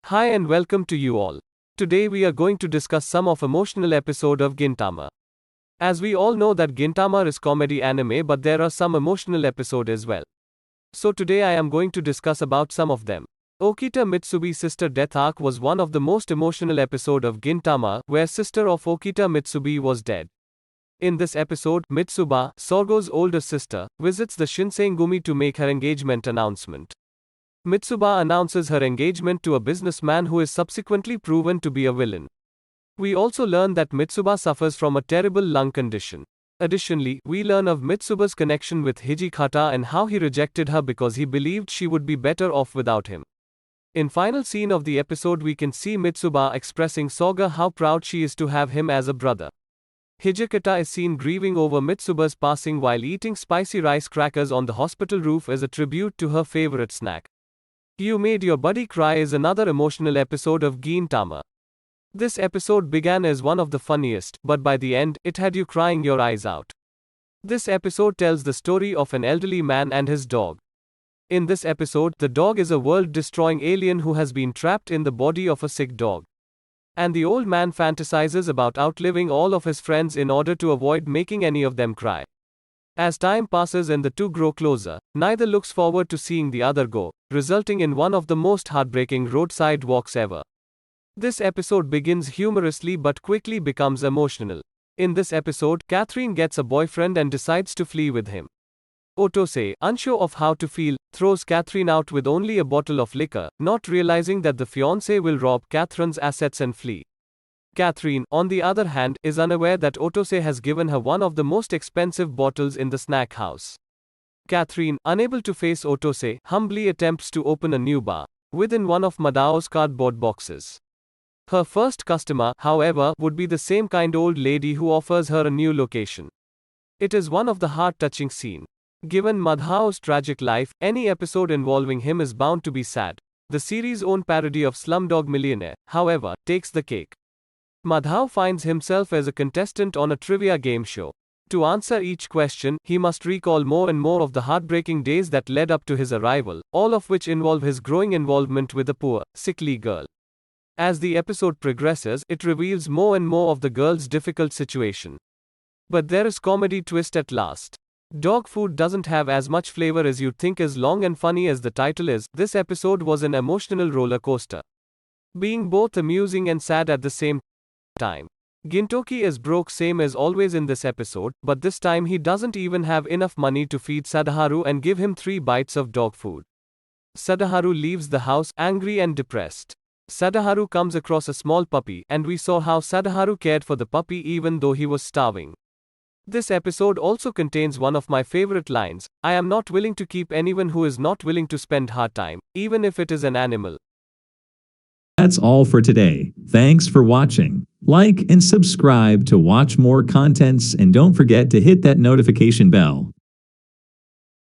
Hi and welcome to you all. Today we are going to discuss some of emotional episode of Gintama. As we all know that Gintama is comedy anime, but there are some emotional episode as well. So today I am going to discuss about some of them. Okita Mitsubi's sister death arc was one of the most emotional episode of Gintama, where sister of Okita Mitsubi was dead. In this episode, Mitsuba, Sorgo's older sister, visits the Shinsengumi to make her engagement announcement. Mitsuba announces her engagement to a businessman who is subsequently proven to be a villain. We also learn that Mitsuba suffers from a terrible lung condition. Additionally, we learn of Mitsuba's connection with Hijikata and how he rejected her because he believed she would be better off without him. In final scene of the episode, we can see Mitsuba expressing Soga how proud she is to have him as a brother. Hijikata is seen grieving over Mitsuba's passing while eating spicy rice crackers on the hospital roof as a tribute to her favorite snack. You Made Your Buddy Cry is another emotional episode of Gintama. This episode began as one of the funniest, but by the end, it had you crying your eyes out. This episode tells the story of an elderly man and his dog. In this episode, the dog is a world-destroying alien who has been trapped in the body of a sick dog. And the old man fantasizes about outliving all of his friends in order to avoid making any of them cry. As time passes and the two grow closer, neither looks forward to seeing the other go, resulting in one of the most heartbreaking roadside walks ever. This episode begins humorously but quickly becomes emotional. In this episode, Catherine gets a boyfriend and decides to flee with him. Otose, unsure of how to feel, throws Catherine out with only a bottle of liquor, not realizing that the fiancé will rob Catherine's assets and flee. Catherine, on the other hand, is unaware that Otose has given her one of the most expensive bottles in the snack house. Catherine, unable to face Otose, humbly attempts to open a new bar within one of Madao's cardboard boxes. Her first customer, however, would be the same kind old lady who offers her a new location. It is one of the heart-touching scene. Given Madhao's tragic life, any episode involving him is bound to be sad. The series' own parody of Slumdog Millionaire, however, takes the cake. Madhao finds himself as a contestant on a trivia game show. To answer each question, he must recall more and more of the heartbreaking days that led up to his arrival, all of which involve his growing involvement with a poor, sickly girl. As the episode progresses, it reveals more and more of the girl's difficult situation. But there is comedy twist at last. Dog food doesn't have as much flavor as you'd think. As long and funny as the title is, this episode was an emotional roller coaster, being both amusing and sad at the same time. Gintoki is broke same as always in this episode, but this time he doesn't even have enough money to feed Sadaharu and give him 3 bites of dog food. Sadaharu leaves the house, angry and depressed. Sadaharu comes across a small puppy, and we saw how Sadaharu cared for the puppy even though he was starving. This episode also contains one of my favorite lines: "I am not willing to keep anyone who is not willing to spend hard time, even if it is an animal." That's all for today. Thanks for watching. Like and subscribe to watch more contents, and don't forget to hit that notification bell.